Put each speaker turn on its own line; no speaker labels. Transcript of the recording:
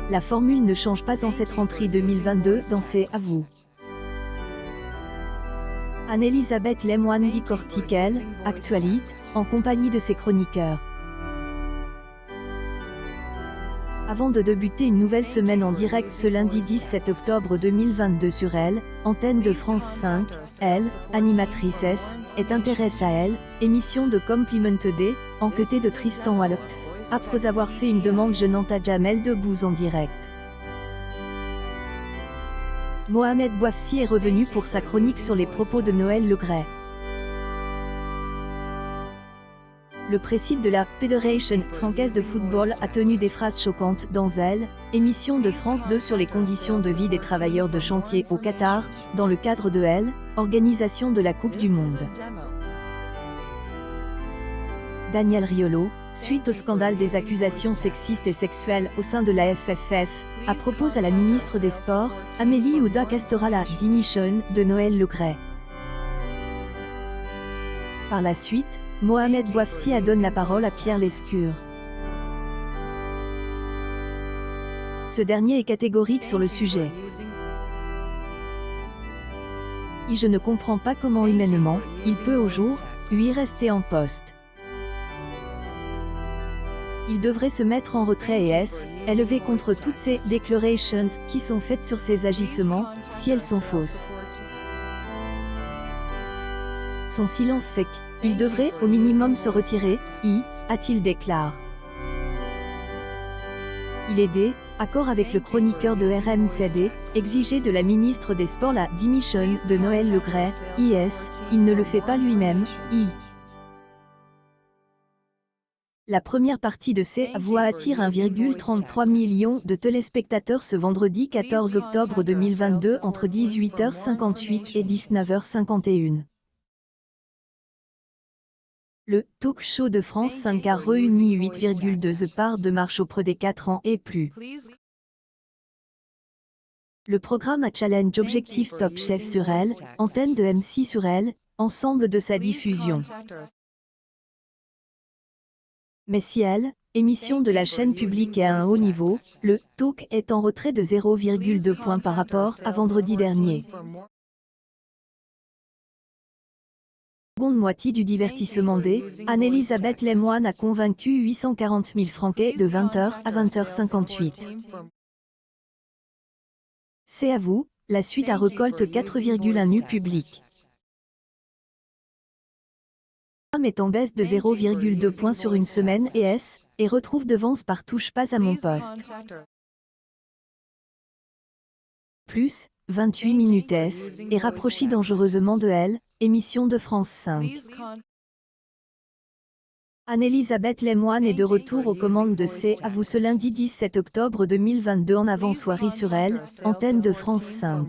La formule ne change pas en cette rentrée 2022 dans C'est à vous. Anne-Elisabeth Lemoine décortique elle, Actualite, en compagnie de ses chroniqueurs. Avant de débuter une nouvelle semaine en direct ce lundi 17 octobre 2022 sur Elle, antenne de France 5, elle, animatrice S, est intéresse à elle, émission de Compliment Day, enquêtée de Tristan Wallox, après avoir fait une demande gênante à Jamel Debbouze en direct. Mohamed Bouafsi est revenu pour sa chronique sur les propos de Noël Le Graët. Le président de la Fédération française de football a tenu des phrases choquantes dans Elle, émission de France 2 sur les conditions de vie des travailleurs de chantier au Qatar, dans le cadre de Elle, organisation de la Coupe du Monde. Daniel Riolo, suite au scandale des accusations sexistes et sexuelles au sein de la FFF, a proposé à la ministre des Sports, Amélie Oudéa-Castéra la démission de Noël Le Graët. Par la suite, Mohamed Bouafsi a donné la parole à Pierre Lescure. Ce dernier est catégorique sur le sujet. Et je ne comprends pas comment humainement, il peut au jour, lui rester en poste. Il devrait se mettre en retrait et élever contre toutes ces déclarations qui sont faites sur ses agissements, si elles sont fausses. Son silence fait qu'il devrait au minimum se retirer, a-t-il déclaré. Il est d'accord avec le chroniqueur de RMCD, exigé de la ministre des Sports la démission de Noël Le Graët, il ne le fait pas lui-même, La première partie de C'est à vous attire 1,33 million de téléspectateurs ce vendredi 14 octobre 2022 entre 18h58 et 19h51. Le talk show de France 5 a réuni 8,2 parts de marche auprès des 4 ans et plus. Le programme a challenge objectif Top Chef sur Elle, antenne de M6 sur Elle, ensemble de sa diffusion. Mais si Elle, émission de la chaîne publique est à un haut niveau, le talk est en retrait de 0,2 points par rapport à vendredi dernier. Seconde moitié du divertissement Anne-Elisabeth Lemoine a convaincu 840 000 Français de 20h à 20h58. C'est à vous, la suite a récolte 4,1 nu public. Le programme est en baisse de 0,2 points sur une semaine et retrouve devance par touche pas à mon poste. Plus, 28 minutes et rapproché dangereusement de Elle, émission de France 5. Anne-Elisabeth Lemoine est de retour aux commandes de C'est à vous ce lundi 17 octobre 2022 en avant-soirée sur Elle, antenne de France 5.